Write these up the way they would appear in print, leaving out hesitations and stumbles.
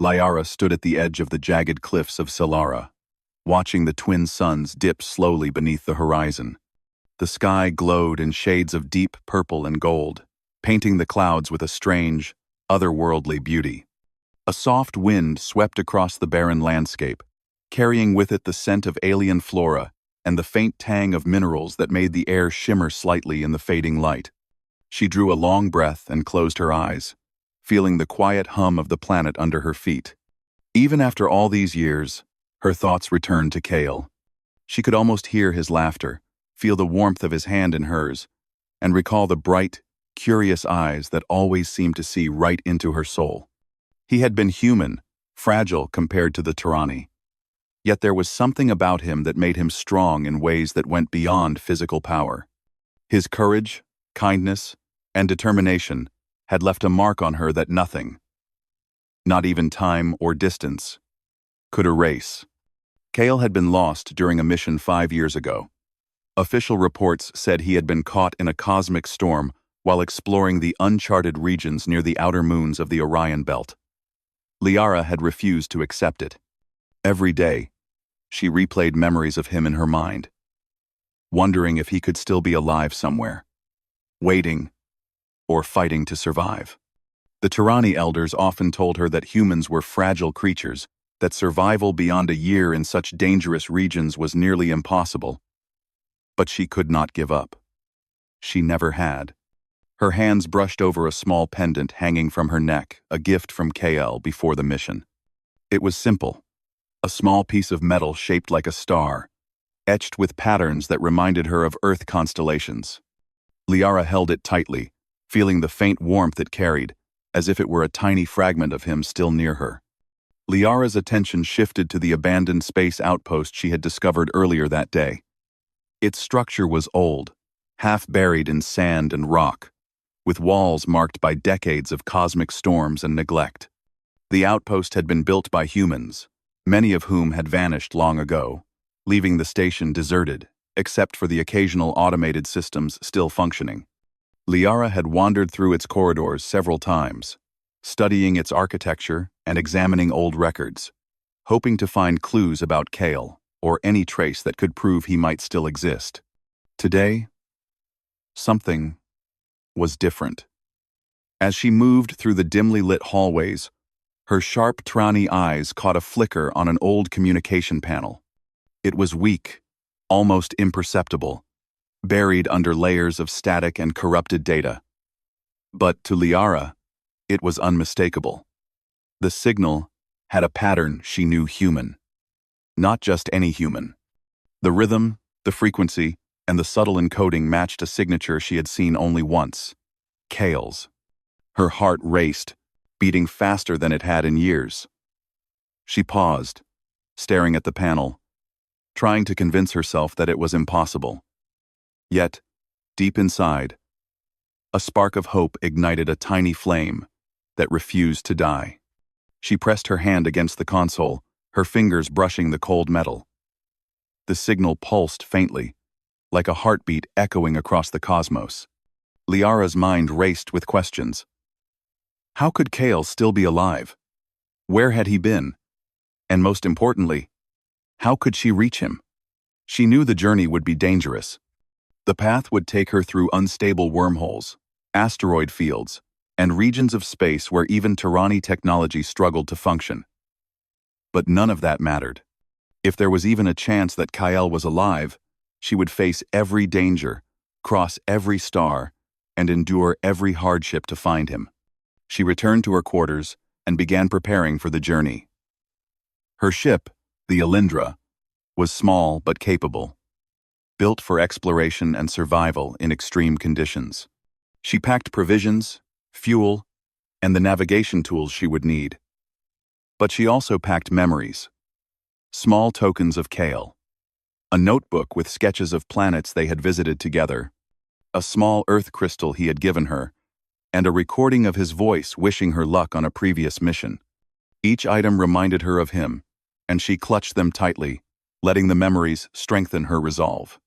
Liara stood at the edge of the jagged cliffs of Silara, watching the twin suns dip slowly beneath the horizon. The sky glowed in shades of deep purple and gold, painting the clouds with a strange, otherworldly beauty. A soft wind swept across the barren landscape, carrying with it the scent of alien flora and the faint tang of minerals that made the air shimmer slightly in the fading light. She drew a long breath and closed her eyes, feeling the quiet hum of the planet under her feet. Even after all these years, her thoughts returned to Kale. She could almost hear his laughter, feel the warmth of his hand in hers, and recall the bright, curious eyes that always seemed to see right into her soul. He had been human, fragile compared to the tyranny. Yet there was something about him that made him strong in ways that went beyond physical power. His courage, kindness, and determination had left a mark on her that nothing, not even time or distance, could erase. Kale had been lost during a mission 5 years ago. Official reports said he had been caught in a cosmic storm while exploring the uncharted regions near the outer moons of the Orion Belt. Liara had refused to accept it. Every day, she replayed memories of him in her mind, wondering if he could still be alive somewhere, waiting or fighting to survive. The Tyranny elders often told her that humans were fragile creatures, that survival beyond a year in such dangerous regions was nearly impossible. But she could not give up. She never had. Her hands brushed over a small pendant hanging from her neck, a gift from KL before the mission. It was simple, a small piece of metal shaped like a star, etched with patterns that reminded her of Earth constellations. Liara held it tightly, feeling the faint warmth it carried, as if it were a tiny fragment of him still near her. Liara's attention shifted to the abandoned space outpost she had discovered earlier that day. Its structure was old, half buried in sand and rock, with walls marked by decades of cosmic storms and neglect. The outpost had been built by humans, many of whom had vanished long ago, leaving the station deserted, except for the occasional automated systems still functioning. Liara had wandered through its corridors several times, studying its architecture and examining old records, hoping to find clues about Kale or any trace that could prove he might still exist. Today, something was different. As she moved through the dimly lit hallways, her sharp Trani eyes caught a flicker on an old communication panel. It was weak, almost imperceptible, buried under layers of static and corrupted data. But to Liara, it was unmistakable. The signal had a pattern she knew human. Not just any human. The rhythm, the frequency, and the subtle encoding matched a signature she had seen only once. Kale's. Her heart raced, beating faster than it had in years. She paused, staring at the panel, trying to convince herself that it was impossible. Yet, deep inside, a spark of hope ignited a tiny flame that refused to die. She pressed her hand against the console, her fingers brushing the cold metal. The signal pulsed faintly, like a heartbeat echoing across the cosmos. Liara's mind raced with questions. How could Kale still be alive? Where had he been? And most importantly, how could she reach him? She knew the journey would be dangerous. The path would take her through unstable wormholes, asteroid fields, and regions of space where even Tyranny technology struggled to function. But none of that mattered. If there was even a chance that Kyle was alive, she would face every danger, cross every star, and endure every hardship to find him. She returned to her quarters and began preparing for the journey. Her ship, the Alindra, was small but capable, built for exploration and survival in extreme conditions. She packed provisions, fuel, and the navigation tools she would need. But she also packed memories, small tokens of Kale, a notebook with sketches of planets they had visited together, a small earth crystal he had given her, and a recording of his voice wishing her luck on a previous mission. Each item reminded her of him, and she clutched them tightly, letting the memories strengthen her resolve.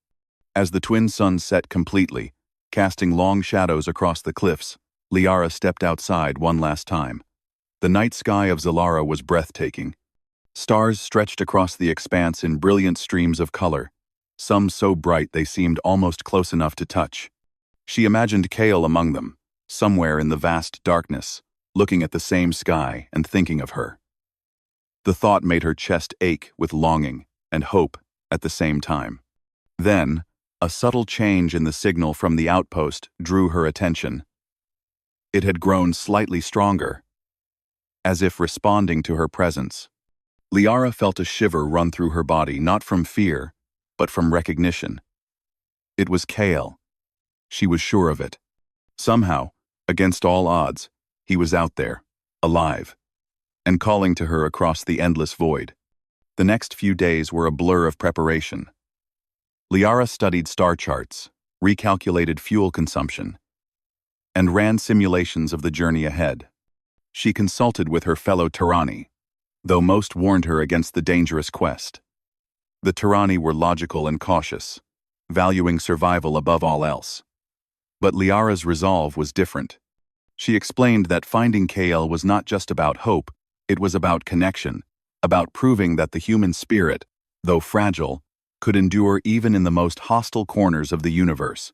As the twin suns set completely, casting long shadows across the cliffs, Liara stepped outside one last time. The night sky of Zalara was breathtaking. Stars stretched across the expanse in brilliant streams of color, some so bright they seemed almost close enough to touch. She imagined Kale among them, somewhere in the vast darkness, looking at the same sky and thinking of her. The thought made her chest ache with longing and hope at the same time. Then, a subtle change in the signal from the outpost drew her attention. It had grown slightly stronger, as if responding to her presence. Liara felt a shiver run through her body, not from fear, but from recognition. It was Kale. She was sure of it. Somehow, against all odds, he was out there, alive, and calling to her across the endless void. The next few days were a blur of preparation. Liara studied star charts, recalculated fuel consumption, and ran simulations of the journey ahead. She consulted with her fellow Tirani, though most warned her against the dangerous quest. The Tirani were logical and cautious, valuing survival above all else. But Liara's resolve was different. She explained that finding Kale was not just about hope, it was about connection, about proving that the human spirit, though fragile, could endure even in the most hostile corners of the universe.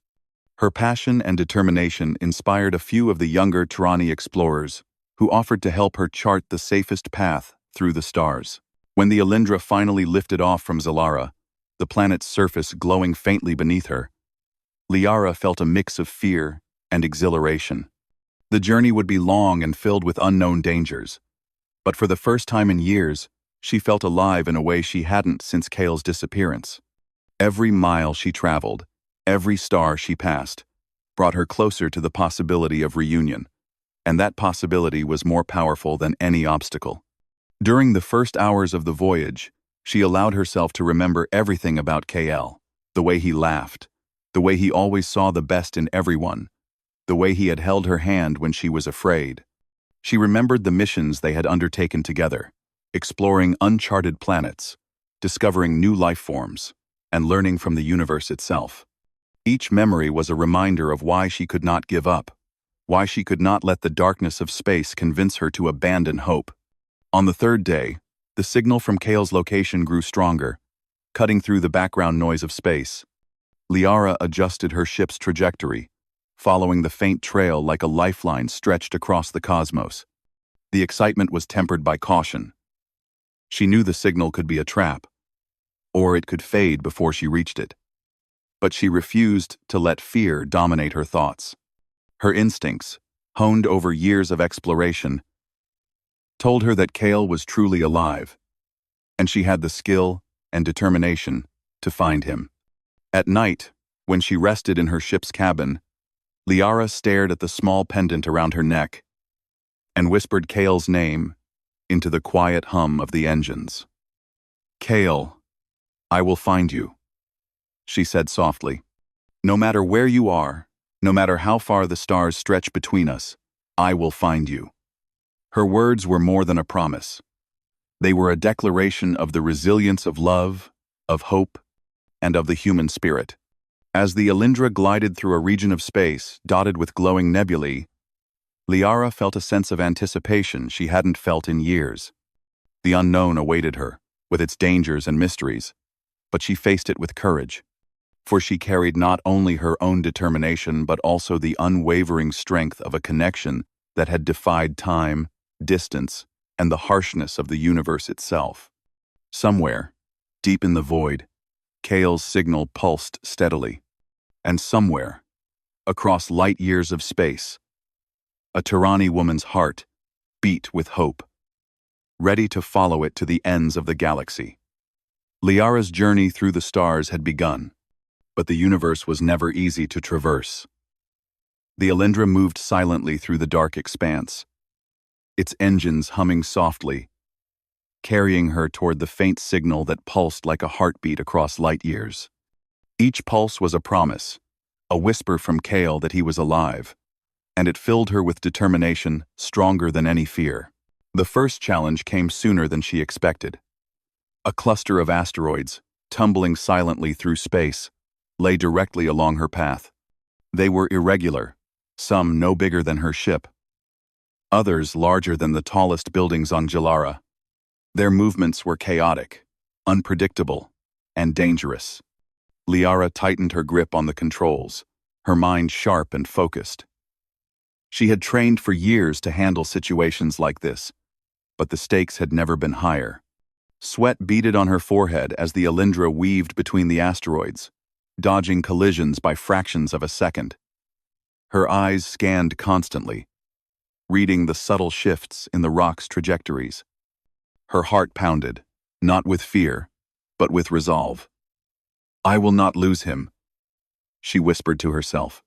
Her passion and determination inspired a few of the younger Tirani explorers, who offered to help her chart the safest path through the stars. When the Alindra finally lifted off from Zalara, the planet's surface glowing faintly beneath her, Liara felt a mix of fear and exhilaration. The journey would be long and filled with unknown dangers, but for the first time in years, she felt alive in a way she hadn't since Kale's disappearance. Every mile she traveled, every star she passed, brought her closer to the possibility of reunion, and that possibility was more powerful than any obstacle. During the first hours of the voyage, she allowed herself to remember everything about Kale, the way he laughed, the way he always saw the best in everyone, the way he had held her hand when she was afraid. She remembered the missions they had undertaken together, exploring uncharted planets, discovering new life forms, and learning from the universe itself. Each memory was a reminder of why she could not give up, why she could not let the darkness of space convince her to abandon hope. On the third day, the signal from Kale's location grew stronger, cutting through the background noise of space. Liara adjusted her ship's trajectory, following the faint trail like a lifeline stretched across the cosmos. The excitement was tempered by caution. She knew the signal could be a trap, or it could fade before she reached it. But she refused to let fear dominate her thoughts. Her instincts, honed over years of exploration, told her that Kale was truly alive, and she had the skill and determination to find him. At night, when she rested in her ship's cabin, Liara stared at the small pendant around her neck and whispered Kale's name into the quiet hum of the engines. "Kale, I will find you," she said softly. "No matter where you are, no matter how far the stars stretch between us, I will find you." Her words were more than a promise. They were a declaration of the resilience of love, of hope, and of the human spirit. As the Alindra glided through a region of space dotted with glowing nebulae, Liara felt a sense of anticipation she hadn't felt in years. The unknown awaited her, with its dangers and mysteries, but she faced it with courage, for she carried not only her own determination but also the unwavering strength of a connection that had defied time, distance, and the harshness of the universe itself. Somewhere, deep in the void, Kale's signal pulsed steadily. And somewhere, across light years of space, a Tirani woman's heart beat with hope, ready to follow it to the ends of the galaxy. Liara's journey through the stars had begun, but the universe was never easy to traverse. The Alindra moved silently through the dark expanse, its engines humming softly, carrying her toward the faint signal that pulsed like a heartbeat across light years. Each pulse was a promise, a whisper from Kale that he was alive, and it filled her with determination stronger than any fear. The first challenge came sooner than she expected. A cluster of asteroids, tumbling silently through space, lay directly along her path. They were irregular, some no bigger than her ship. others larger than the tallest buildings on Jalara. Their movements were chaotic, unpredictable, and dangerous. Liara tightened her grip on the controls, her mind sharp and focused. She had trained for years to handle situations like this, but the stakes had never been higher. Sweat beaded on her forehead as the Alindra weaved between the asteroids, dodging collisions by fractions of a second. Her eyes scanned constantly, reading the subtle shifts in the rock's trajectories. Her heart pounded, not with fear, but with resolve. "I will not lose him," she whispered to herself.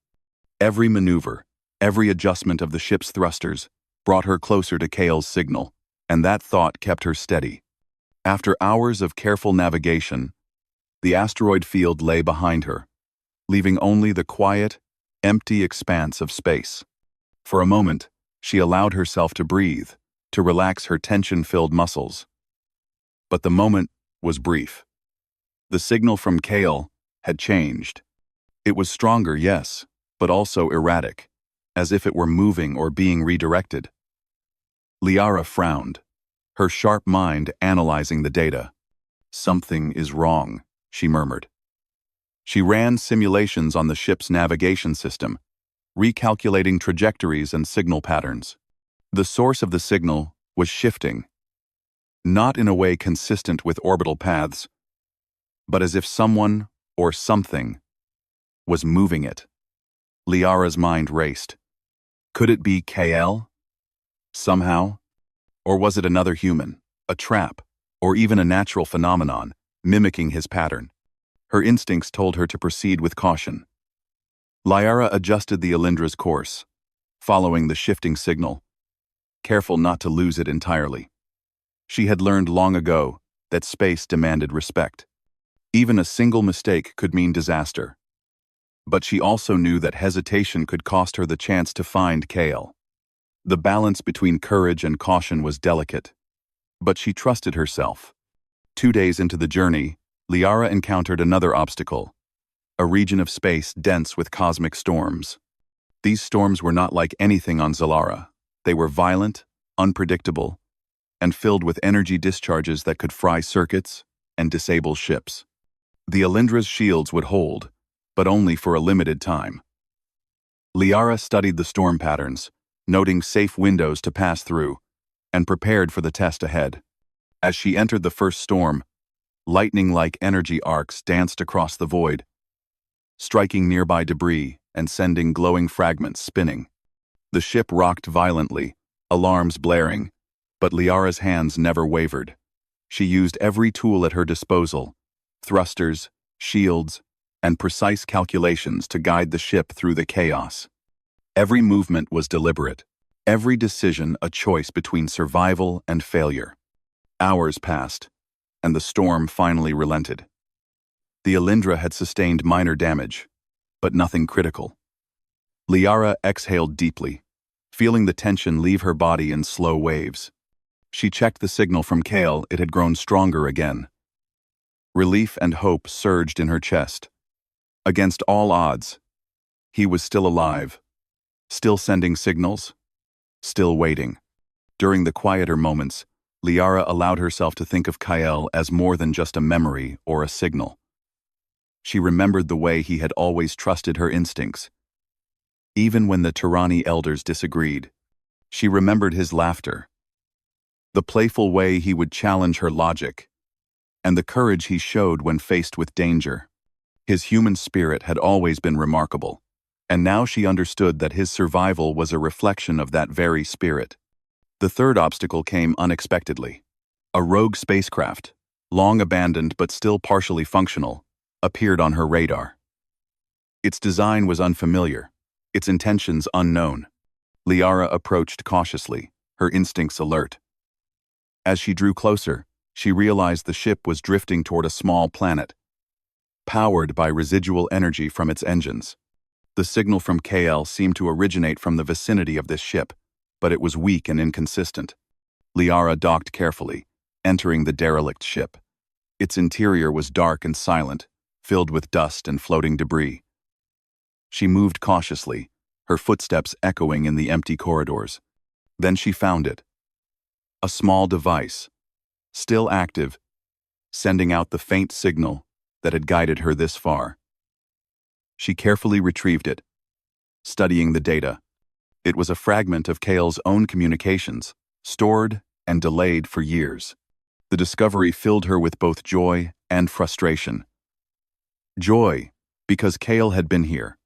Every maneuver, every adjustment of the ship's thrusters brought her closer to Kale's signal, and that thought kept her steady. After hours of careful navigation, the asteroid field lay behind her, leaving only the quiet, empty expanse of space. For a moment, she allowed herself to breathe, to relax her tension-filled muscles. But the moment was brief. The signal from Kale had changed. It was stronger, yes, but also erratic, as if it were moving or being redirected. Liara frowned, her sharp mind analyzing the data. "Something is wrong," she murmured. She ran simulations on the ship's navigation system, recalculating trajectories and signal patterns. The source of the signal was shifting, not in a way consistent with orbital paths, but as if someone or something was moving it. Liara's mind raced. Could it be KL? Somehow? Or was it another human, a trap, or even a natural phenomenon, mimicking his pattern? Her instincts told her to proceed with caution. Liara adjusted the Alindra's course, following the shifting signal, careful not to lose it entirely. She had learned long ago that space demanded respect. Even a single mistake could mean disaster. But she also knew that hesitation could cost her the chance to find Kale. The balance between courage and caution was delicate, but she trusted herself. 2 days into the journey, Liara encountered another obstacle, a region of space dense with cosmic storms. These storms were not like anything on Zalara. They were violent, unpredictable, and filled with energy discharges that could fry circuits and disable ships. The Alindra's shields would hold, but only for a limited time. Liara studied the storm patterns, noting safe windows to pass through, and prepared for the test ahead. As she entered the first storm, lightning-like energy arcs danced across the void, striking nearby debris and sending glowing fragments spinning. The ship rocked violently, alarms blaring, but Liara's hands never wavered. She used every tool at her disposal, thrusters, shields, and precise calculations to guide the ship through the chaos. Every movement was deliberate, every decision a choice between survival and failure. Hours passed, and the storm finally relented. The Alindra had sustained minor damage, but nothing critical. Liara exhaled deeply, feeling the tension leave her body in slow waves. She checked the signal from Kale. It had grown stronger again. Relief and hope surged in her chest. Against all odds, he was still alive, still sending signals, still waiting. During the quieter moments, Liara allowed herself to think of Kyle as more than just a memory or a signal. She remembered the way he had always trusted her instincts. Even when the Tirani elders disagreed, she remembered his laughter, the playful way he would challenge her logic, and the courage he showed when faced with danger. His human spirit had always been remarkable, and now she understood that his survival was a reflection of that very spirit. The third obstacle came unexpectedly. A rogue spacecraft, long abandoned but still partially functional, appeared on her radar. Its design was unfamiliar, its intentions unknown. Liara approached cautiously, her instincts alert. As she drew closer, she realized the ship was drifting toward a small planet, powered by residual energy from its engines. The signal from KL seemed to originate from the vicinity of this ship, but it was weak and inconsistent. Liara docked carefully, entering the derelict ship. Its interior was dark and silent, filled with dust and floating debris. She moved cautiously, her footsteps echoing in the empty corridors. Then she found it. A small device, still active, sending out the faint signal that had guided her this far. She carefully retrieved it, studying the data. It was a fragment of Kale's own communications, stored and delayed for years. The discovery filled her with both joy and frustration. Joy, because Kale had been here,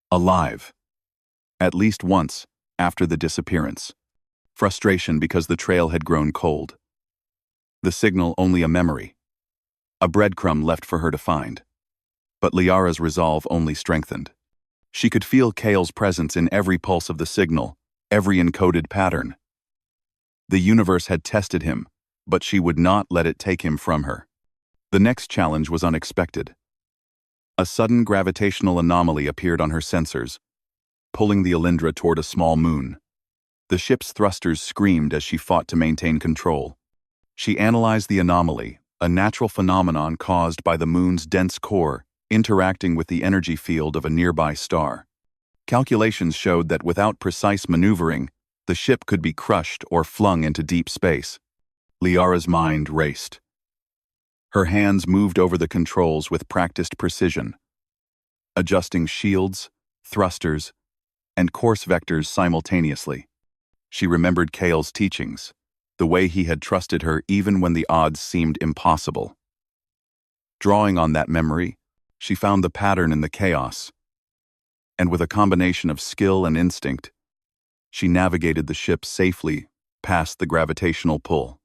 alive, at least once after the disappearance. Frustration because the trail had grown cold. The signal only a memory, a breadcrumb left for her to find. But Liara's resolve only strengthened. She could feel Kale's presence in every pulse of the signal, every encoded pattern. The universe had tested him, but she would not let it take him from her. The next challenge was unexpected. A sudden gravitational anomaly appeared on her sensors, pulling the Alindra toward a small moon. The ship's thrusters screamed as she fought to maintain control. She analyzed the anomaly, a natural phenomenon caused by the moon's dense core interacting with the energy field of a nearby star. Calculations showed that without precise maneuvering, the ship could be crushed or flung into deep space. Liara's mind raced. Her hands moved over the controls with practiced precision, adjusting shields, thrusters, and course vectors simultaneously. She remembered Kale's teachings, the way he had trusted her even when the odds seemed impossible. Drawing on that memory, she found the pattern in the chaos, and with a combination of skill and instinct, she navigated the ship safely past the gravitational pull.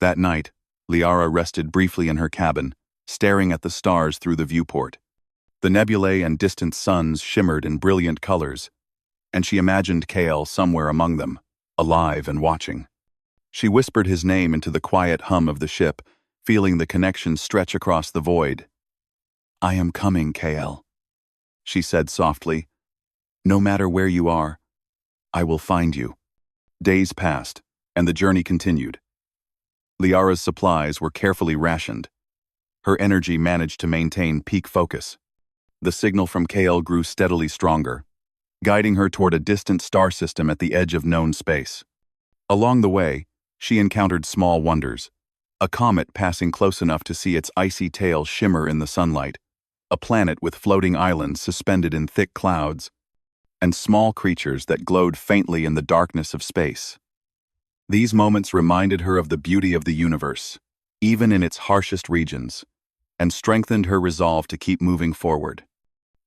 That night, Liara rested briefly in her cabin, staring at the stars through the viewport. The nebulae and distant suns shimmered in brilliant colors, and she imagined Kale somewhere among them, alive and watching. She whispered his name into the quiet hum of the ship, feeling the connection stretch across the void. "I am coming, Kale," she said softly. "No matter where you are, I will find you." Days passed, and the journey continued. Liara's supplies were carefully rationed. Her energy managed to maintain peak focus. The signal from Kale grew steadily stronger, guiding her toward a distant star system at the edge of known space. Along the way, she encountered small wonders. A comet passing close enough to see its icy tail shimmer in the sunlight, a planet with floating islands suspended in thick clouds, and small creatures that glowed faintly in the darkness of space. These moments reminded her of the beauty of the universe, even in its harshest regions, and strengthened her resolve to keep moving forward.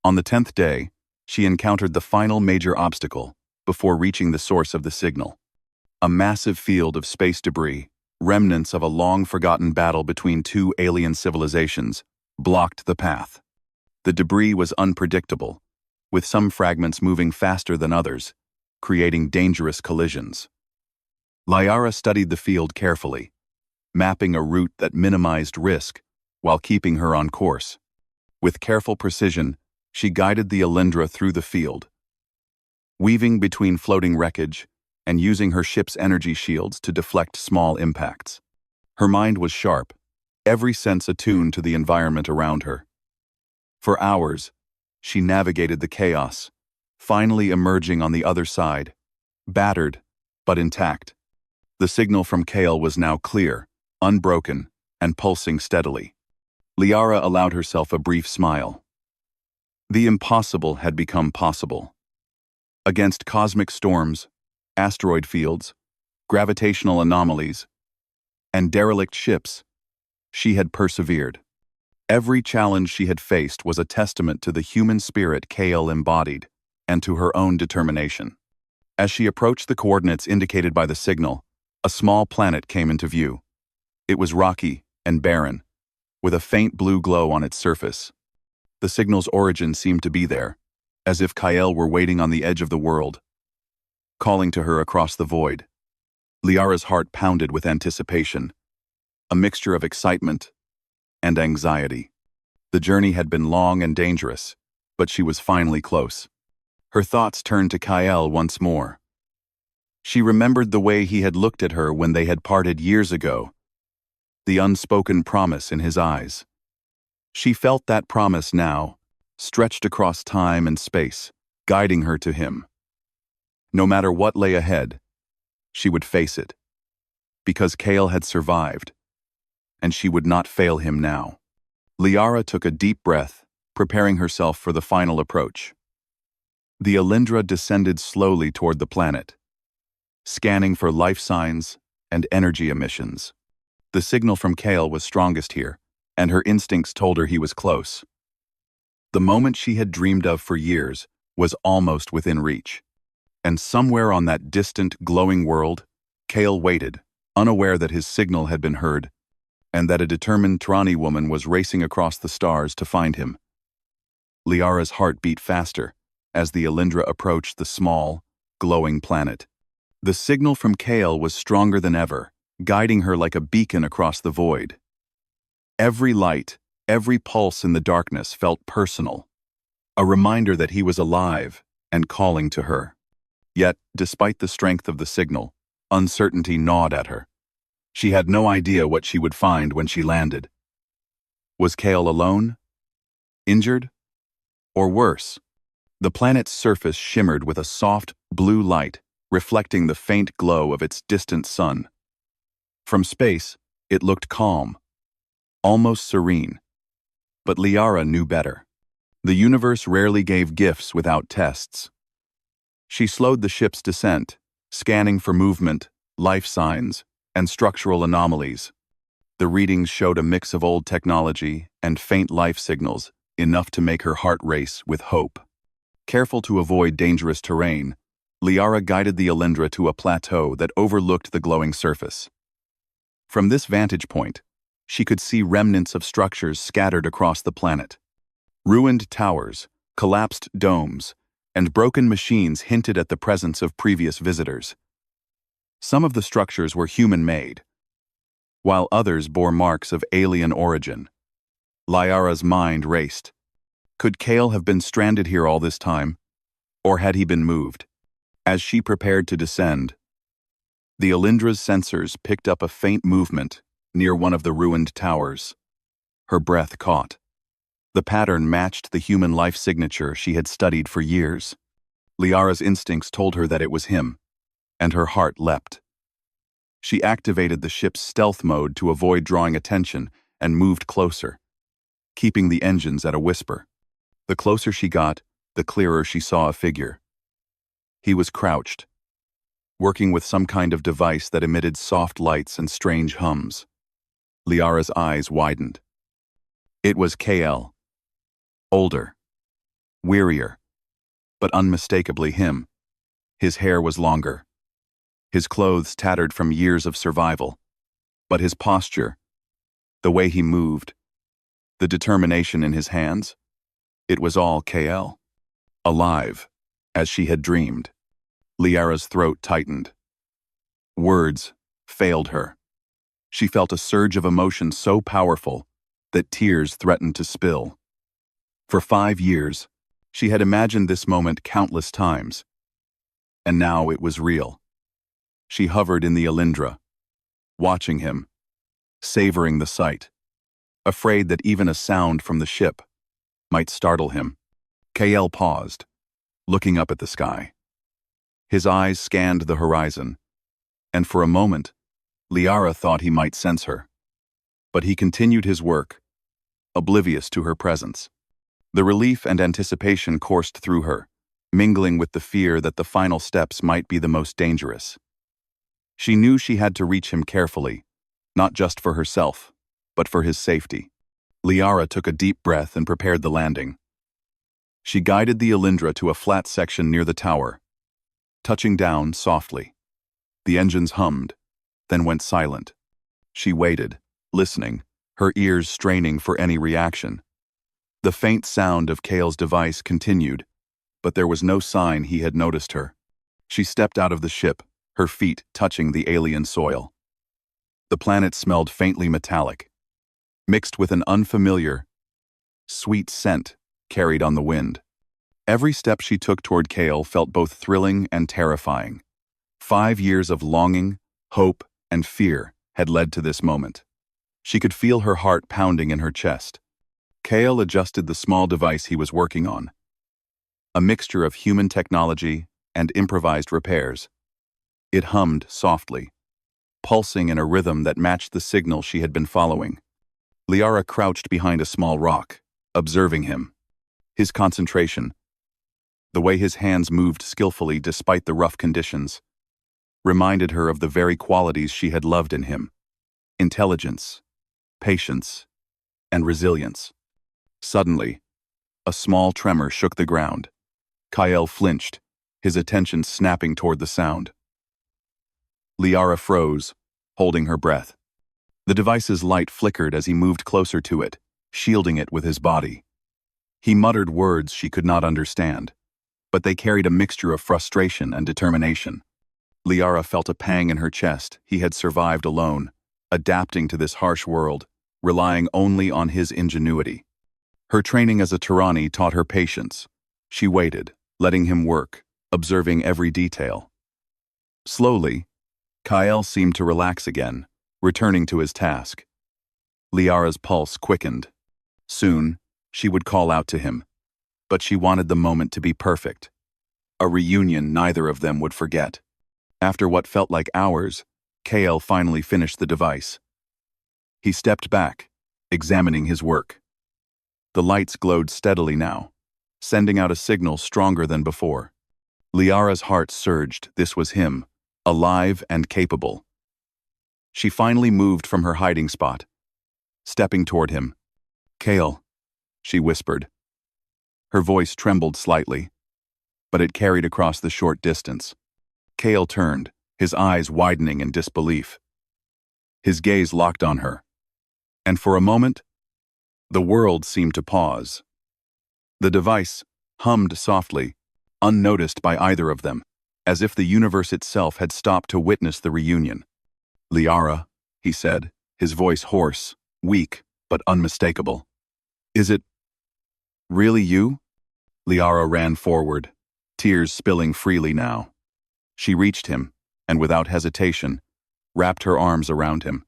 On the 10th day, she encountered the final major obstacle before reaching the source of the signal. A massive field of space debris, remnants of a long-forgotten battle between two alien civilizations, blocked the path. The debris was unpredictable, with some fragments moving faster than others, creating dangerous collisions. Liara studied the field carefully, mapping a route that minimized risk while keeping her on course. With careful precision, she guided the Alindra through the field, weaving between floating wreckage and using her ship's energy shields to deflect small impacts. Her mind was sharp, every sense attuned to the environment around her. For hours, she navigated the chaos, finally emerging on the other side, battered but intact. The signal from Kale was now clear, unbroken, and pulsing steadily. Liara allowed herself a brief smile. The impossible had become possible. Against cosmic storms, asteroid fields, gravitational anomalies, and derelict ships, she had persevered. Every challenge she had faced was a testament to the human spirit Kale embodied and to her own determination. As she approached the coordinates indicated by the signal, a small planet came into view. It was rocky and barren, with a faint blue glow on its surface. The signal's origin seemed to be there, as if Kale were waiting on the edge of the world, calling to her across the void. Liara's heart pounded with anticipation, a mixture of excitement and anxiety. The journey had been long and dangerous, but she was finally close. Her thoughts turned to Kyle once more. She remembered the way he had looked at her when they had parted years ago, the unspoken promise in his eyes. She felt that promise now, stretched across time and space, guiding her to him. No matter what lay ahead, she would face it. Because Kale had survived, and she would not fail him now. Liara took a deep breath, preparing herself for the final approach. The Alindra descended slowly toward the planet, scanning for life signs and energy emissions. The signal from Kale was strongest here, and her instincts told her he was close. The moment she had dreamed of for years was almost within reach. And somewhere on that distant, glowing world, Kale waited, unaware that his signal had been heard, and that a determined Trani woman was racing across the stars to find him. Liara's heart beat faster as the Alindra approached the small, glowing planet. The signal from Kale was stronger than ever, guiding her like a beacon across the void. Every light, every pulse in the darkness felt personal, a reminder that he was alive and calling to her. Yet, despite the strength of the signal, uncertainty gnawed at her. She had no idea what she would find when she landed. Was Kale alone? Injured? Or worse? The planet's surface shimmered with a soft, blue light, reflecting the faint glow of its distant sun. From space, it looked calm, almost serene. But Liara knew better. The universe rarely gave gifts without tests. She slowed the ship's descent, scanning for movement, life signs, and structural anomalies. The readings showed a mix of old technology and faint life signals, enough to make her heart race with hope. Careful to avoid dangerous terrain, Liara guided the Alindra to a plateau that overlooked the glowing surface. From this vantage point, she could see remnants of structures scattered across the planet. Ruined towers, collapsed domes, and broken machines hinted at the presence of previous visitors. Some of the structures were human-made, while others bore marks of alien origin. Liara's mind raced. Could Kale have been stranded here all this time, or had he been moved? As she prepared to descend, the Alindra's sensors picked up a faint movement near one of the ruined towers. Her breath caught. The pattern matched the human life signature she had studied for years. Liara's instincts told her that it was him, and her heart leapt. She activated the ship's stealth mode to avoid drawing attention and moved closer, keeping the engines at a whisper. The closer she got, the clearer she saw a figure. He was crouched, working with some kind of device that emitted soft lights and strange hums. Liara's eyes widened. It was KL. Older, wearier, but unmistakably him. His hair was longer. His clothes tattered from years of survival. But his posture, the way he moved, the determination in his hands, it was all KL. Alive, as she had dreamed. Liara's throat tightened. Words failed her. She felt a surge of emotion so powerful that tears threatened to spill. For 5 years, she had imagined this moment countless times, and now it was real. She hovered in the Alindra, watching him, savoring the sight, afraid that even a sound from the ship might startle him. KL paused, looking up at the sky. His eyes scanned the horizon, and for a moment, Liara thought he might sense her. But he continued his work, oblivious to her presence. The relief and anticipation coursed through her, mingling with the fear that the final steps might be the most dangerous. She knew she had to reach him carefully, not just for herself, but for his safety. Liara took a deep breath and prepared the landing. She guided the Alindra to a flat section near the tower, touching down softly. The engines hummed, then went silent. She waited, listening, her ears straining for any reaction. The faint sound of Kale's device continued, but there was no sign he had noticed her. She stepped out of the ship, her feet touching the alien soil. The planet smelled faintly metallic, mixed with an unfamiliar, sweet scent carried on the wind. Every step she took toward Kale felt both thrilling and terrifying. 5 years of longing, hope, and fear had led to this moment. She could feel her heart pounding in her chest. Kale adjusted the small device he was working on, a mixture of human technology and improvised repairs. It hummed softly, pulsing in a rhythm that matched the signal she had been following. Liara crouched behind a small rock, observing him. His concentration, the way his hands moved skillfully despite the rough conditions, reminded her of the very qualities she had loved in him: intelligence, patience, and resilience. Suddenly, a small tremor shook the ground. Kael flinched, his attention snapping toward the sound. Liara froze, holding her breath. The device's light flickered as he moved closer to it, shielding it with his body. He muttered words she could not understand, but they carried a mixture of frustration and determination. Liara felt a pang in her chest. He had survived alone, adapting to this harsh world, relying only on his ingenuity. Her training as a Tyranni taught her patience. She waited, letting him work, observing every detail. Slowly, Kael seemed to relax again, returning to his task. Liara's pulse quickened. Soon, she would call out to him, but she wanted the moment to be perfect. A reunion neither of them would forget. After what felt like hours, Kael finally finished the device. He stepped back, examining his work. The lights glowed steadily now, sending out a signal stronger than before. Liara's heart surged. This was him, alive and capable. She finally moved from her hiding spot, stepping toward him. "Kael," she whispered. Her voice trembled slightly, but it carried across the short distance. Kael turned, his eyes widening in disbelief. His gaze locked on her, and for a moment, the world seemed to pause. The device hummed softly, unnoticed by either of them, as if the universe itself had stopped to witness the reunion. "Liara," he said, his voice hoarse, weak, but unmistakable. "Is it really you?" Liara ran forward, tears spilling freely now. She reached him, and without hesitation, wrapped her arms around him.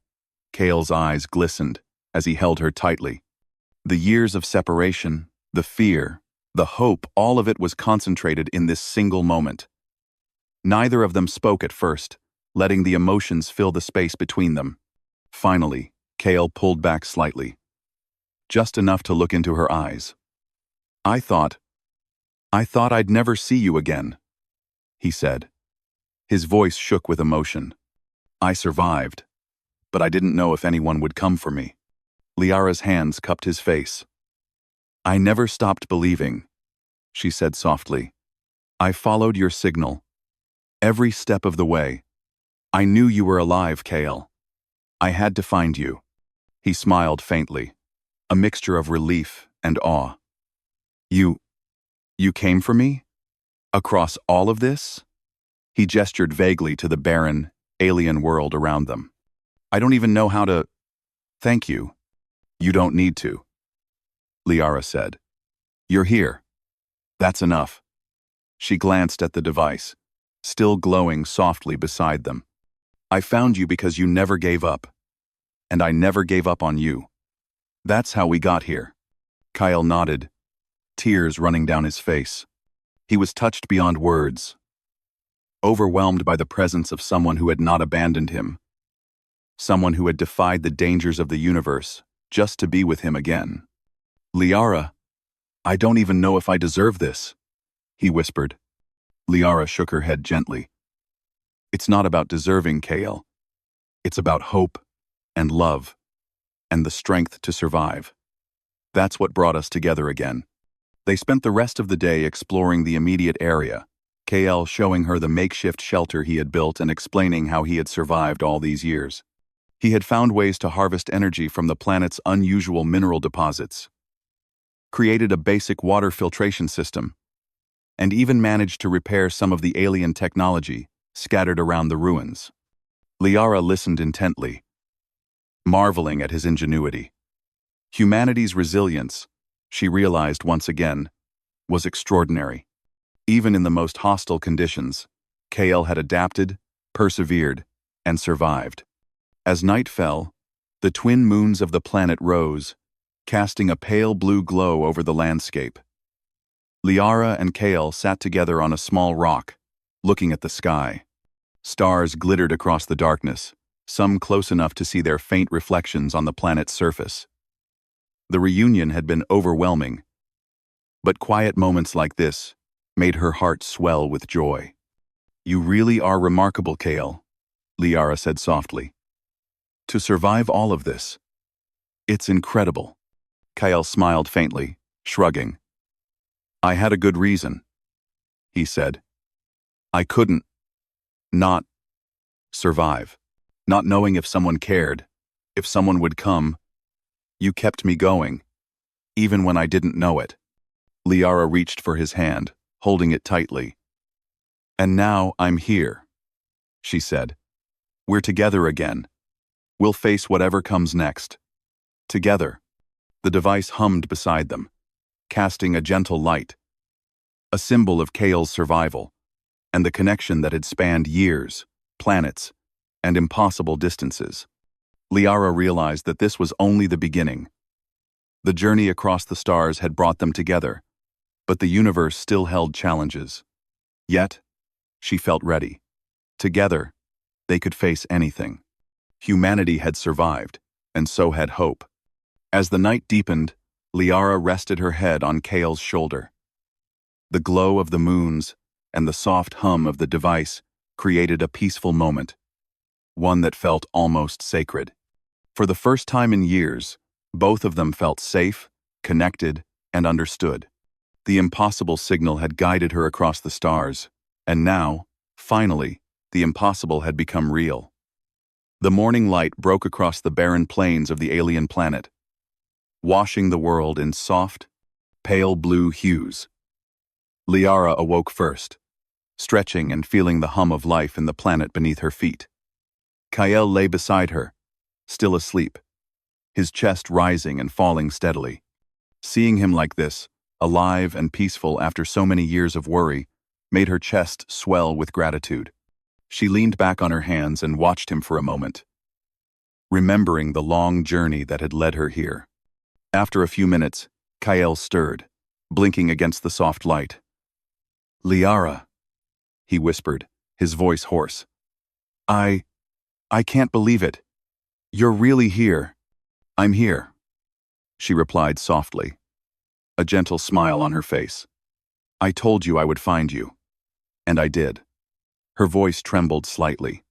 Kael's eyes glistened as he held her tightly. The years of separation, the fear, the hope, all of it was concentrated in this single moment. Neither of them spoke at first, letting the emotions fill the space between them. Finally, Kael pulled back slightly, just enough to look into her eyes. I thought I'd never see you again," he said. His voice shook with emotion. "I survived, but I didn't know if anyone would come for me." Liara's hands cupped his face. "I never stopped believing," she said softly. "I followed your signal. Every step of the way. I knew you were alive, Kael. I had to find you." He smiled faintly, a mixture of relief and awe. You came for me? Across all of this?" He gestured vaguely to the barren, alien world around them. "I don't even know how to thank you." "You don't need to," Liara said. "You're here. That's enough." She glanced at the device, still glowing softly beside them. "I found you because you never gave up. And I never gave up on you. That's how we got here." Kael nodded, tears running down his face. He was touched beyond words, overwhelmed by the presence of someone who had not abandoned him, someone who had defied the dangers of the universe just to be with him again. "Liara, I don't even know if I deserve this," he whispered. Liara shook her head gently. "It's not about deserving, Kael. It's about hope and love and the strength to survive. That's what brought us together again." They spent the rest of the day exploring the immediate area, Kael showing her the makeshift shelter he had built and explaining how he had survived all these years. He had found ways to harvest energy from the planet's unusual mineral deposits, created a basic water filtration system, and even managed to repair some of the alien technology scattered around the ruins. Liara listened intently, marveling at his ingenuity. Humanity's resilience, she realized once again, was extraordinary. Even in the most hostile conditions, Kael had adapted, persevered, and survived. As night fell, the twin moons of the planet rose, casting a pale blue glow over the landscape. Liara and Kael sat together on a small rock, looking at the sky. Stars glittered across the darkness, some close enough to see their faint reflections on the planet's surface. The reunion had been overwhelming, but quiet moments like this made her heart swell with joy. "You really are remarkable, Kale," Liara said softly. "To survive all of this, it's incredible." Kyle smiled faintly, shrugging. "I had a good reason," he said. "I couldn't not survive. Not knowing if someone cared, if someone would come. You kept me going, even when I didn't know it." Liara reached for his hand, holding it tightly. "And now I'm here," she said. "We're together again. We'll face whatever comes next. Together." The device hummed beside them, casting a gentle light, a symbol of Kale's survival, and the connection that had spanned years, planets, and impossible distances. Liara realized that this was only the beginning. The journey across the stars had brought them together, but the universe still held challenges. Yet, she felt ready. Together, they could face anything. Humanity had survived, and so had hope. As the night deepened, Liara rested her head on Kale's shoulder. The glow of the moons and the soft hum of the device created a peaceful moment, one that felt almost sacred. For the first time in years, both of them felt safe, connected, and understood. The impossible signal had guided her across the stars, and now, finally, the impossible had become real. The morning light broke across the barren plains of the alien planet, washing the world in soft, pale blue hues. Liara awoke first, stretching and feeling the hum of life in the planet beneath her feet. Kyle lay beside her, still asleep, his chest rising and falling steadily. Seeing him like this, alive and peaceful after so many years of worry, made her chest swell with gratitude. She leaned back on her hands and watched him for a moment, remembering the long journey that had led her here. After a few minutes, Kyle stirred, blinking against the soft light. "Liara," he whispered, his voice hoarse. I can't believe it. You're really here." "I'm here," she replied softly, a gentle smile on her face. "I told you I would find you. And I did." Her voice trembled slightly.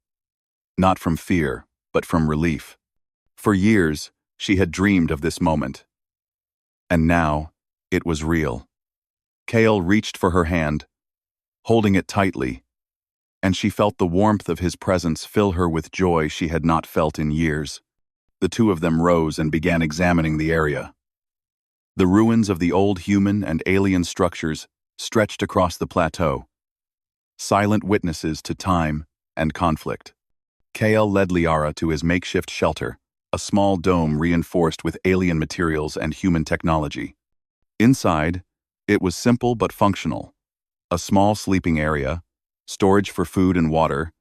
Not from fear, but from relief. For years, she had dreamed of this moment. And now, it was real. Kale reached for her hand, holding it tightly, and she felt the warmth of his presence fill her with joy she had not felt in years. The two of them rose and began examining the area. The ruins of the old human and alien structures stretched across the plateau, silent witnesses to time and conflict. Kale led Liara to his makeshift shelter, a small dome reinforced with alien materials and human technology. Inside, it was simple but functional. A small sleeping area, storage for food and water,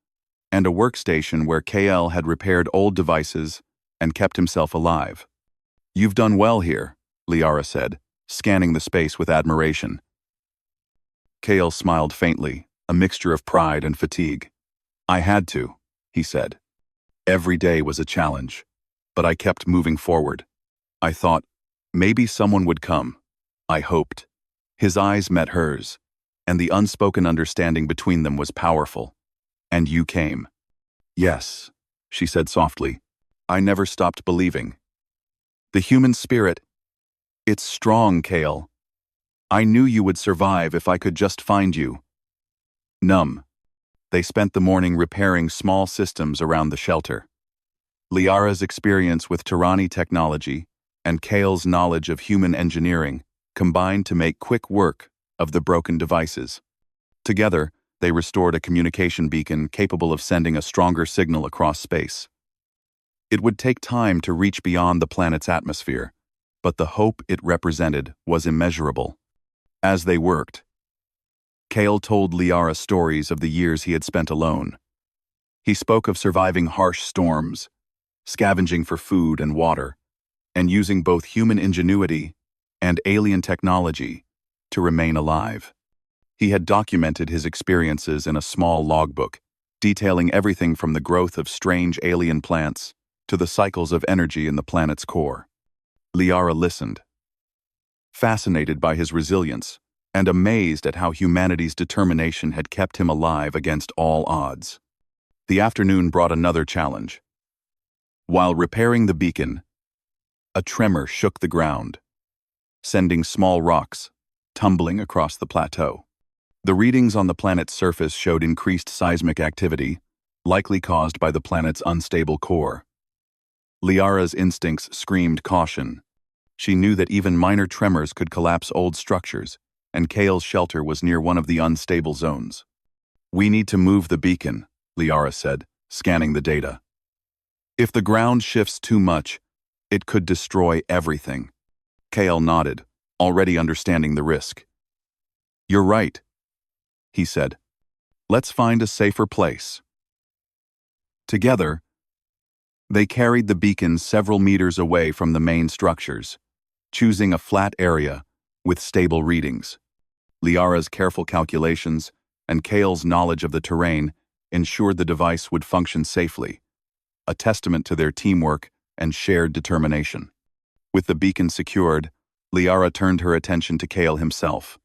and a workstation where Kale had repaired old devices and kept himself alive. "You've done well here," Liara said, scanning the space with admiration. Kale smiled faintly, a mixture of pride and fatigue. "I had to," he said. "Every day was a challenge, but I kept moving forward. I thought, maybe someone would come. I hoped." His eyes met hers, and the unspoken understanding between them was powerful. "And you came." "Yes," she said softly. "I never stopped believing. The human spirit, it's strong, Kale. I knew you would survive if I could just find you." Numb, they spent the morning repairing small systems around the shelter. Liara's experience with Tirani technology and Kale's knowledge of human engineering combined to make quick work of the broken devices. Together, they restored a communication beacon capable of sending a stronger signal across space. It would take time to reach beyond the planet's atmosphere, but the hope it represented was immeasurable. As they worked, Kale told Liara stories of the years he had spent alone. He spoke of surviving harsh storms, scavenging for food and water, and using both human ingenuity and alien technology to remain alive. He had documented his experiences in a small logbook, detailing everything from the growth of strange alien plants to the cycles of energy in the planet's core. Liara listened, fascinated by his resilience and amazed at how humanity's determination had kept him alive against all odds. The afternoon brought another challenge. While repairing the beacon, a tremor shook the ground, sending small rocks tumbling across the plateau. The readings on the planet's surface showed increased seismic activity, likely caused by the planet's unstable core. Liara's instincts screamed caution. She knew that even minor tremors could collapse old structures, and Kale's shelter was near one of the unstable zones. "We need to move the beacon," Liara said, scanning the data. "If the ground shifts too much, it could destroy everything." Kale nodded, already understanding the risk. "You're right," he said. "Let's find a safer place." Together, they carried the beacon several meters away from the main structures, choosing a flat area with stable readings. Liara's careful calculations and Kale's knowledge of the terrain ensured the device would function safely, a testament to their teamwork and shared determination. With the beacon secured, Liara turned her attention to Kale himself.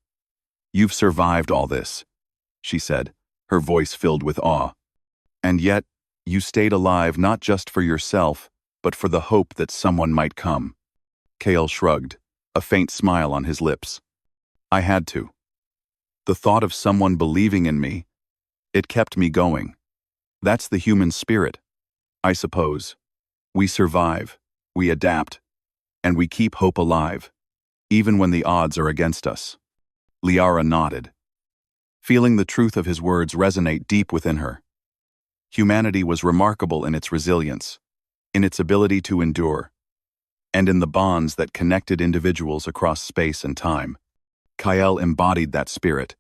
"You've survived all this," she said, her voice filled with awe. "And yet, you stayed alive not just for yourself, but for the hope that someone might come." Kale shrugged, a faint smile on his lips. "I had to. The thought of someone believing in me, it kept me going. That's the human spirit, I suppose. We survive, we adapt, and we keep hope alive, even when the odds are against us." Liara nodded, feeling the truth of his words resonate deep within her. Humanity was remarkable in its resilience, in its ability to endure, and in the bonds that connected individuals across space and time. Kyle embodied that spirit,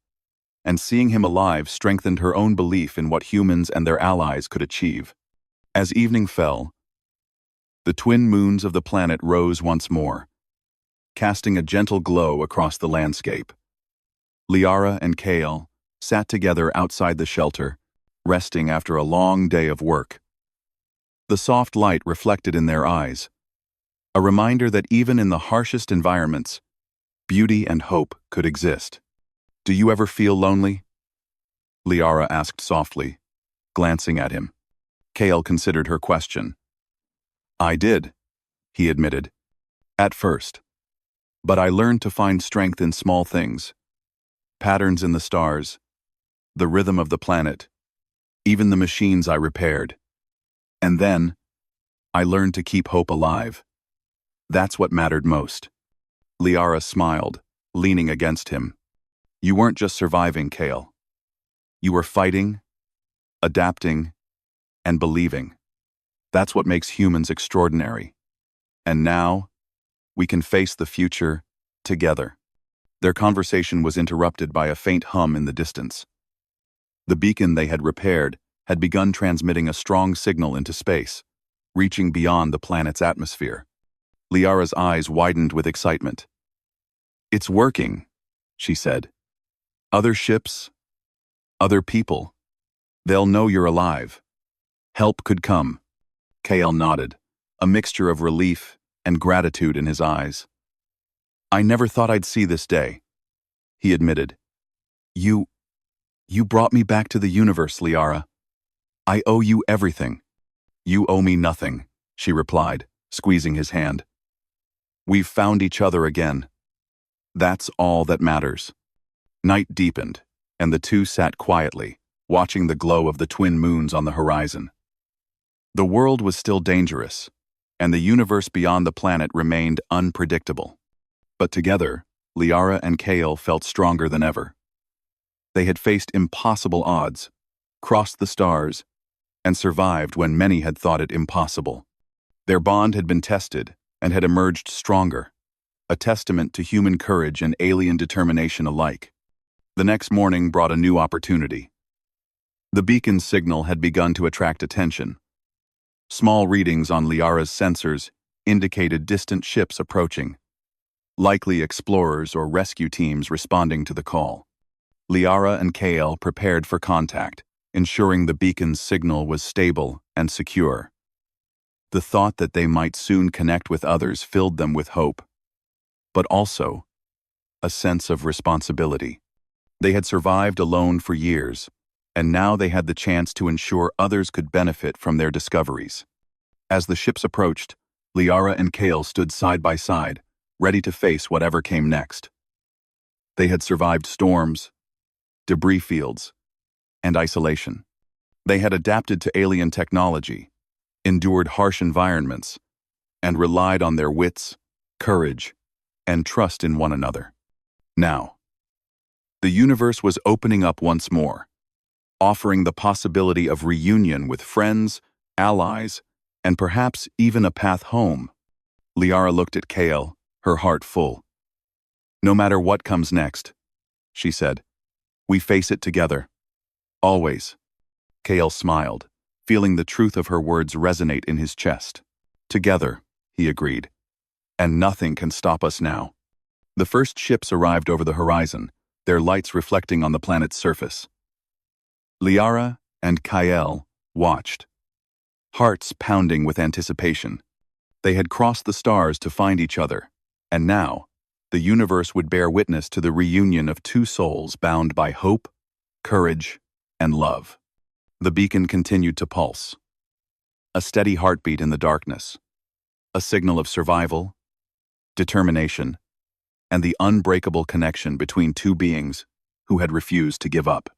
and seeing him alive strengthened her own belief in what humans and their allies could achieve. As evening fell, the twin moons of the planet rose once more, casting a gentle glow across the landscape. Liara and Kale sat together outside the shelter, resting after a long day of work. The soft light reflected in their eyes, a reminder that even in the harshest environments, beauty and hope could exist. "Do you ever feel lonely?" Liara asked softly, glancing at him. Kale considered her question. "I did," he admitted, "at first. But I learned to find strength in small things. Patterns in the stars, the rhythm of the planet, even the machines I repaired. And then, I learned to keep hope alive. That's what mattered most." Liara smiled, leaning against him. "You weren't just surviving, Kale. You were fighting, adapting, and believing. That's what makes humans extraordinary. And now, we can face the future together." Their conversation was interrupted by a faint hum in the distance. The beacon they had repaired had begun transmitting a strong signal into space, reaching beyond the planet's atmosphere. Liara's eyes widened with excitement. "It's working," she said. "Other ships, other people, they'll know you're alive. Help could come." Kale nodded, a mixture of relief and gratitude in his eyes. "I never thought I'd see this day," he admitted. You brought me back to the universe, Liara. I owe you everything." "You owe me nothing," she replied, squeezing his hand. "We've found each other again. That's all that matters." Night deepened, and the two sat quietly, watching the glow of the twin moons on the horizon. The world was still dangerous, and the universe beyond the planet remained unpredictable. But together, Liara and Kale felt stronger than ever. They had faced impossible odds, crossed the stars, and survived when many had thought it impossible. Their bond had been tested and had emerged stronger, a testament to human courage and alien determination alike. The next morning brought a new opportunity. The beacon's signal had begun to attract attention. Small readings on Liara's sensors indicated distant ships approaching, likely explorers or rescue teams responding to the call. Liara and Kale prepared for contact, ensuring the beacon's signal was stable and secure. The thought that they might soon connect with others filled them with hope, but also a sense of responsibility. They had survived alone for years, and now they had the chance to ensure others could benefit from their discoveries. As the ships approached, Liara and Kale stood side by side, ready to face whatever came next. They had survived storms, debris fields, and isolation. They had adapted to alien technology, endured harsh environments, and relied on their wits, courage, and trust in one another. Now, the universe was opening up once more, offering the possibility of reunion with friends, allies, and perhaps even a path home. Liara looked at Kale, her heart full. "No matter what comes next," she said, "we face it together. Always." Kale smiled, feeling the truth of her words resonate in his chest. "Together," he agreed, "and nothing can stop us now." The first ships arrived over the horizon, their lights reflecting on the planet's surface. Liara and Kyle watched, hearts pounding with anticipation. They had crossed the stars to find each other, and now, the universe would bear witness to the reunion of two souls bound by hope, courage, and love. The beacon continued to pulse, a steady heartbeat in the darkness, a signal of survival, determination, and the unbreakable connection between two beings who had refused to give up.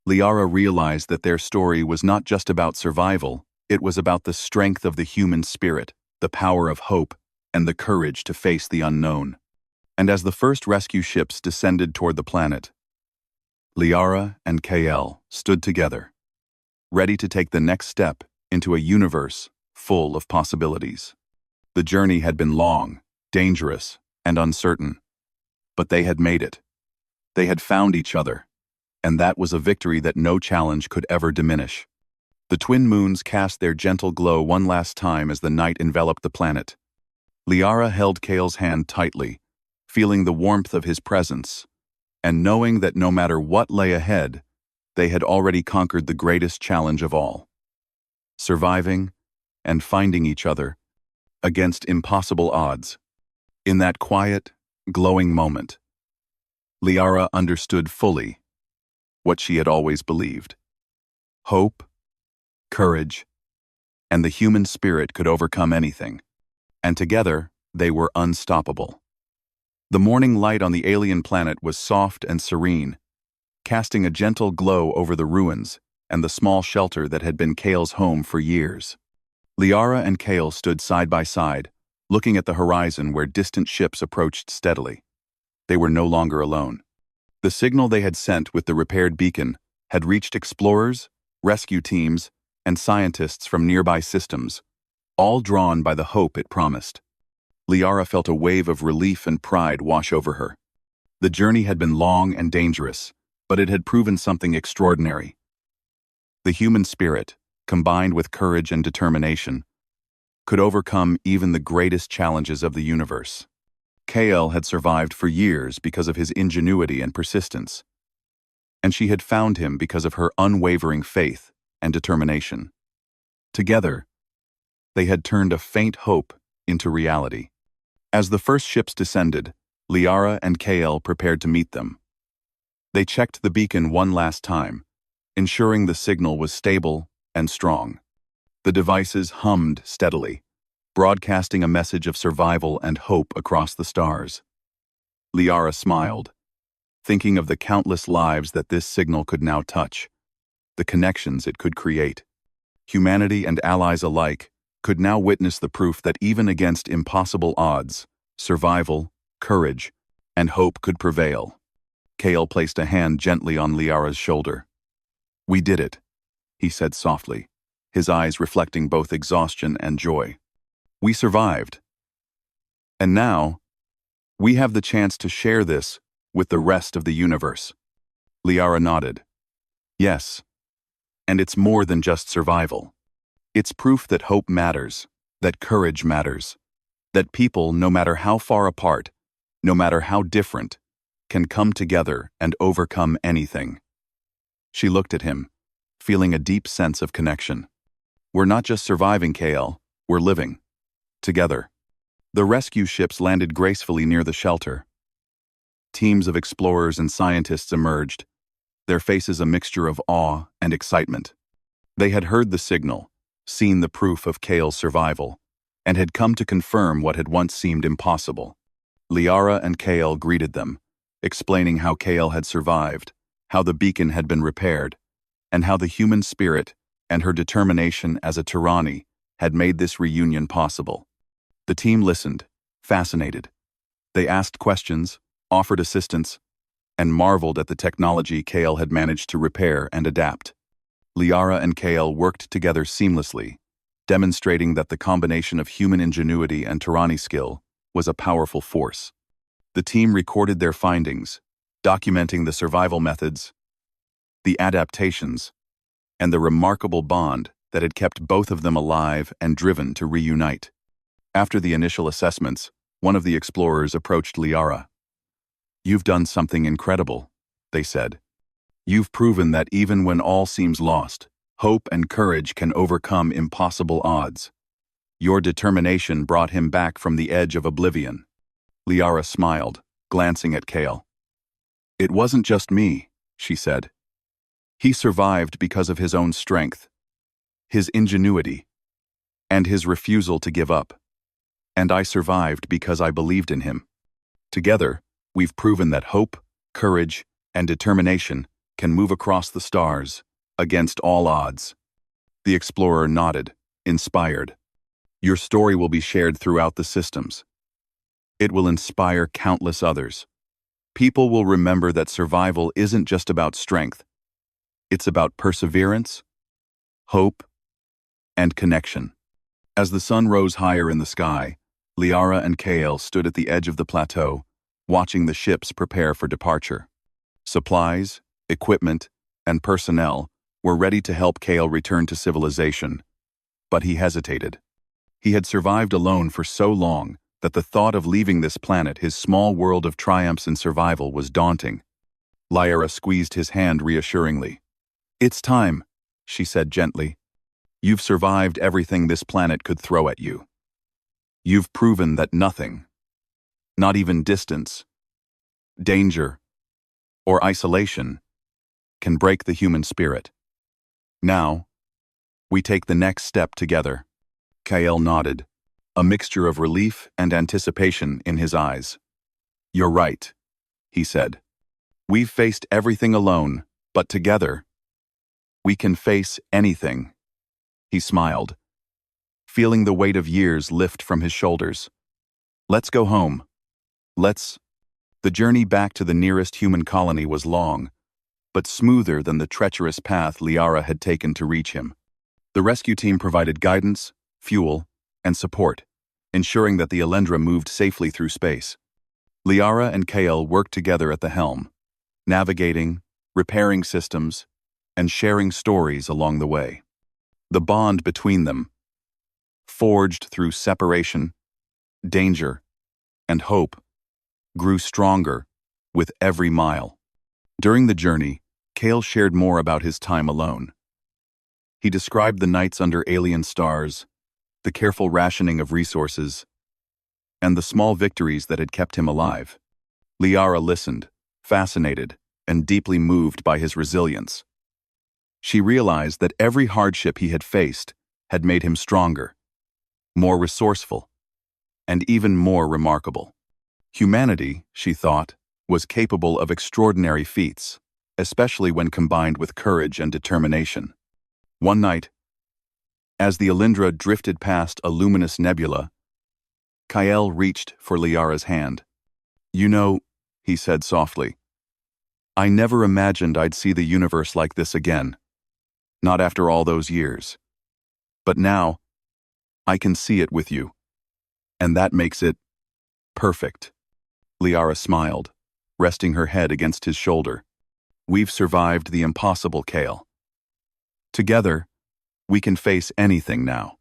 Liara realized that their story was not just about survival, it was about the strength of the human spirit, the power of hope, and the courage to face the unknown. And as the first rescue ships descended toward the planet, Liara and Kale stood together, ready to take the next step into a universe full of possibilities. The journey had been long, dangerous, and uncertain, but they had made it. They had found each other, and that was a victory that no challenge could ever diminish. The twin moons cast their gentle glow one last time as the night enveloped the planet. Liara held Kale's hand tightly, feeling the warmth of his presence, and knowing that no matter what lay ahead, they had already conquered the greatest challenge of all: surviving and finding each other against impossible odds. In that quiet, glowing moment, Liara understood fully what she had always believed. Hope, courage, and the human spirit could overcome anything, and together they were unstoppable. The morning light on the alien planet was soft and serene, casting a gentle glow over the ruins and the small shelter that had been Kale's home for years. Liara and Kale stood side by side, looking at the horizon where distant ships approached steadily. They were no longer alone. The signal they had sent with the repaired beacon had reached explorers, rescue teams, and scientists from nearby systems, all drawn by the hope it promised. Liara felt a wave of relief and pride wash over her. The journey had been long and dangerous, but it had proven something extraordinary. The human spirit, combined with courage and determination, could overcome even the greatest challenges of the universe. Kale had survived for years because of his ingenuity and persistence, and she had found him because of her unwavering faith and determination. Together, they had turned a faint hope into reality. As the first ships descended, Liara and Kale prepared to meet them. They checked the beacon one last time, ensuring the signal was stable and strong. The devices hummed steadily, broadcasting a message of survival and hope across the stars. Liara smiled, thinking of the countless lives that this signal could now touch, the connections it could create. Humanity and allies alike could now witness the proof that even against impossible odds, survival, courage, and hope could prevail. Kale placed a hand gently on Liara's shoulder. "We did it," he said softly, his eyes reflecting both exhaustion and joy. "We survived. And now, we have the chance to share this with the rest of the universe." Liara nodded. "Yes, and it's more than just survival. It's proof that hope matters, that courage matters, that people, no matter how far apart, no matter how different, can come together and overcome anything." She looked at him, feeling a deep sense of connection. We're not just surviving, Kale, we're living. Together. The rescue ships landed gracefully near the shelter. Teams of explorers and scientists emerged, their faces a mixture of awe and excitement. They had heard the signal, seen the proof of Kale's survival, and had come to confirm what had once seemed impossible. Liara and Kale greeted them, explaining how Kale had survived, how the beacon had been repaired, and how the human spirit and her determination as a tyranny had made this reunion possible. The team listened, fascinated. They asked questions, offered assistance, and marveled at the technology Kale had managed to repair and adapt. Liara and Kale worked together seamlessly, demonstrating that the combination of human ingenuity and tyranny skill was a powerful force. The team recorded their findings, documenting the survival methods, the adaptations, and the remarkable bond that had kept both of them alive and driven to reunite. After the initial assessments, one of the explorers approached Liara. "You've done something incredible," they said. "You've proven that even when all seems lost, hope and courage can overcome impossible odds." Your determination brought him back from the edge of oblivion. Liara smiled, glancing at Kale. "It wasn't just me," she said. "He survived because of his own strength, his ingenuity, and his refusal to give up. And I survived because I believed in him. Together, we've proven that hope, courage, and determination can move across the stars, against all odds." The explorer nodded, inspired. "Your story will be shared throughout the systems. It will inspire countless others. People will remember that survival isn't just about strength. It's about perseverance, hope, and connection." As the sun rose higher in the sky, Liara and Kale stood at the edge of the plateau, watching the ships prepare for departure. Supplies, equipment, and personnel were ready to help Kale return to civilization, but he hesitated. He had survived alone for so long that the thought of leaving this planet, his small world of triumphs and survival, was daunting. Liara squeezed his hand reassuringly. "It's time," she said gently. "You've survived everything this planet could throw at you. You've proven that nothing, not even distance, danger, or isolation, can break the human spirit. Now, we take the next step together." Kale nodded, a mixture of relief and anticipation in his eyes. "You're right," he said. "We've faced everything alone, but together, we can face anything." He smiled, feeling the weight of years lift from his shoulders. "Let's go home. Let's..." The journey back to the nearest human colony was long, but smoother than the treacherous path Liara had taken to reach him. The rescue team provided guidance, fuel, and support, ensuring that the Alendra moved safely through space. Liara and Kale worked together at the helm, navigating, repairing systems, and sharing stories along the way. The bond between them, forged through separation, danger, and hope, grew stronger with every mile. During the journey, Kale shared more about his time alone. He described the nights under alien stars, the careful rationing of resources, and the small victories that had kept him alive. Liara listened, fascinated and deeply moved by his resilience. She realized that every hardship he had faced had made him stronger, more resourceful, and even more remarkable. Humanity, she thought, was capable of extraordinary feats, especially when combined with courage and determination. One night, as the Alindra drifted past a luminous nebula, Kyle reached for Liara's hand. "You know," he said softly, "I never imagined I'd see the universe like this again. Not after all those years. But now, I can see it with you. And that makes it perfect." Liara smiled, resting her head against his shoulder. "We've survived the impossible, Kale. Together, we can face anything now.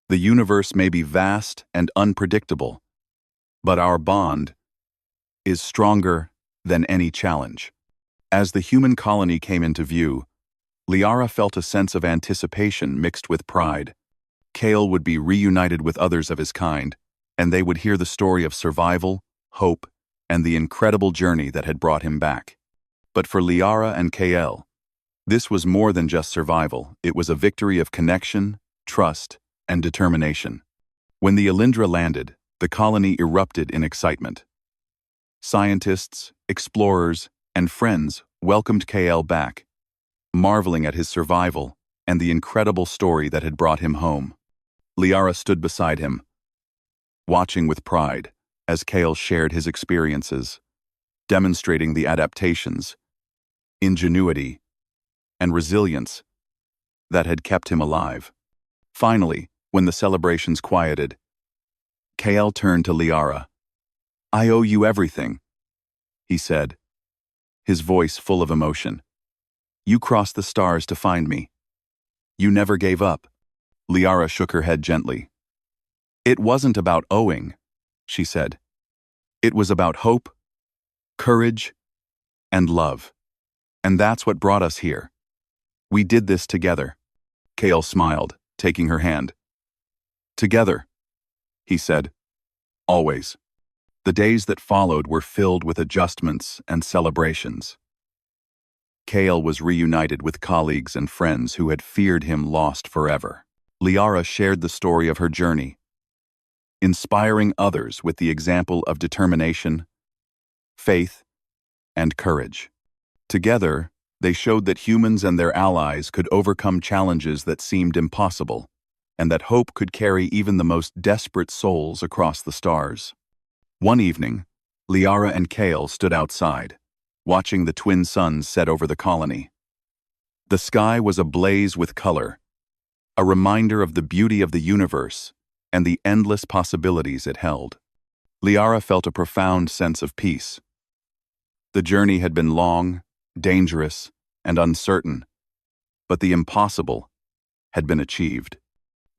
The universe may be vast and unpredictable, but our bond is stronger than any challenge." As the human colony came into view, Liara felt a sense of anticipation mixed with pride. Kale would be reunited with others of his kind, and they would hear the story of survival, hope, and the incredible journey that had brought him back. But for Liara and Kale, this was more than just survival. It was a victory of connection, trust, and determination. When the Alindra landed, the colony erupted in excitement. Scientists, explorers, and friends welcomed Kale back, marveling at his survival and the incredible story that had brought him home. Liara stood beside him, watching with pride as Kale shared his experiences, demonstrating the adaptations, ingenuity, and resilience that had kept him alive. Finally, when the celebrations quieted, Kale turned to Liara. "I owe you everything," he said, his voice full of emotion. "You crossed the stars to find me. You never gave up." Liara shook her head gently. "It wasn't about owing," she said. "It was about hope, courage, and love. And that's what brought us here. We did this together." Kale smiled, taking her hand. "Together," he said. "Always." The days that followed were filled with adjustments and celebrations. Kale was reunited with colleagues and friends who had feared him lost forever. Liara shared the story of her journey, inspiring others with the example of determination, faith, and courage. Together, they showed that humans and their allies could overcome challenges that seemed impossible, and that hope could carry even the most desperate souls across the stars. One evening, Liara and Kale stood outside, watching the twin suns set over the colony. The sky was ablaze with color, a reminder of the beauty of the universe and the endless possibilities it held. Liara felt a profound sense of peace. The journey had been long, dangerous, and uncertain, but the impossible had been achieved.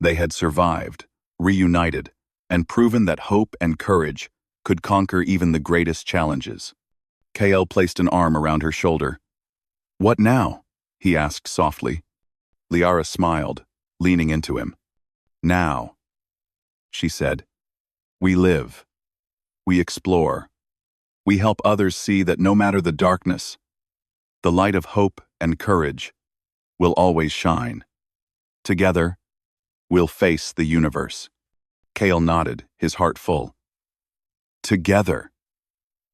They had survived, reunited, and proven that hope and courage could conquer even the greatest challenges. Kale placed an arm around her shoulder. "What now?" he asked softly. Liara smiled, leaning into him. "Now," she said, "we live. We explore. We help others see that no matter the darkness, the light of hope and courage will always shine. Together, we'll face the universe." Kale nodded, his heart full. "Together,"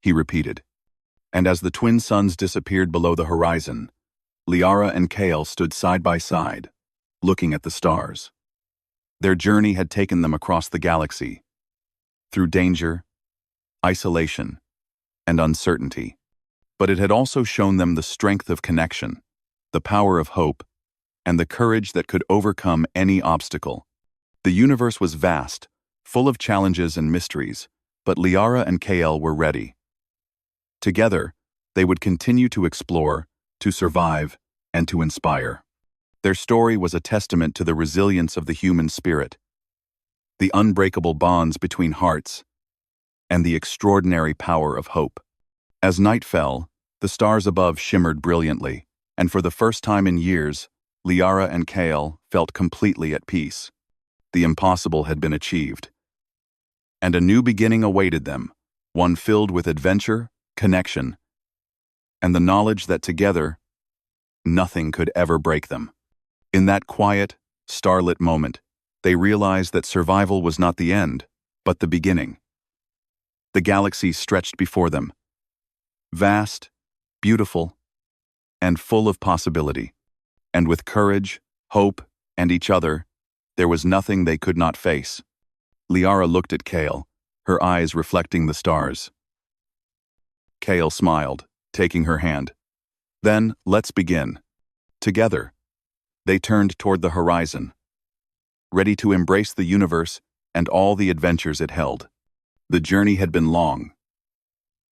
he repeated. And as the twin suns disappeared below the horizon, Liara and Kale stood side by side, looking at the stars. Their journey had taken them across the galaxy, through danger, isolation, and uncertainty. But it had also shown them the strength of connection, the power of hope, and the courage that could overcome any obstacle. The universe was vast, full of challenges and mysteries, but Liara and Kale were ready. Together, they would continue to explore, to survive, and to inspire. Their story was a testament to the resilience of the human spirit, the unbreakable bonds between hearts, and the extraordinary power of hope. As night fell, the stars above shimmered brilliantly, and for the first time in years, Liara and Kale felt completely at peace. The impossible had been achieved, and a new beginning awaited them, one filled with adventure, connection, and the knowledge that together, nothing could ever break them. In that quiet, starlit moment, they realized that survival was not the end, but the beginning. The galaxy stretched before them, vast, beautiful, and full of possibility. And with courage, hope, and each other, there was nothing they could not face. Liara looked at Kale, her eyes reflecting the stars. Kale smiled, taking her hand. "Then, let's begin." Together, they turned toward the horizon, ready to embrace the universe and all the adventures it held. The journey had been long,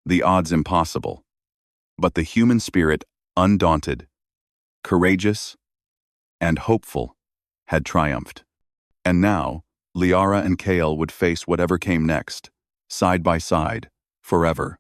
the odds impossible, but the human spirit, undaunted, courageous, and hopeful, had triumphed. And now, Liara and Kale would face whatever came next, side by side, forever.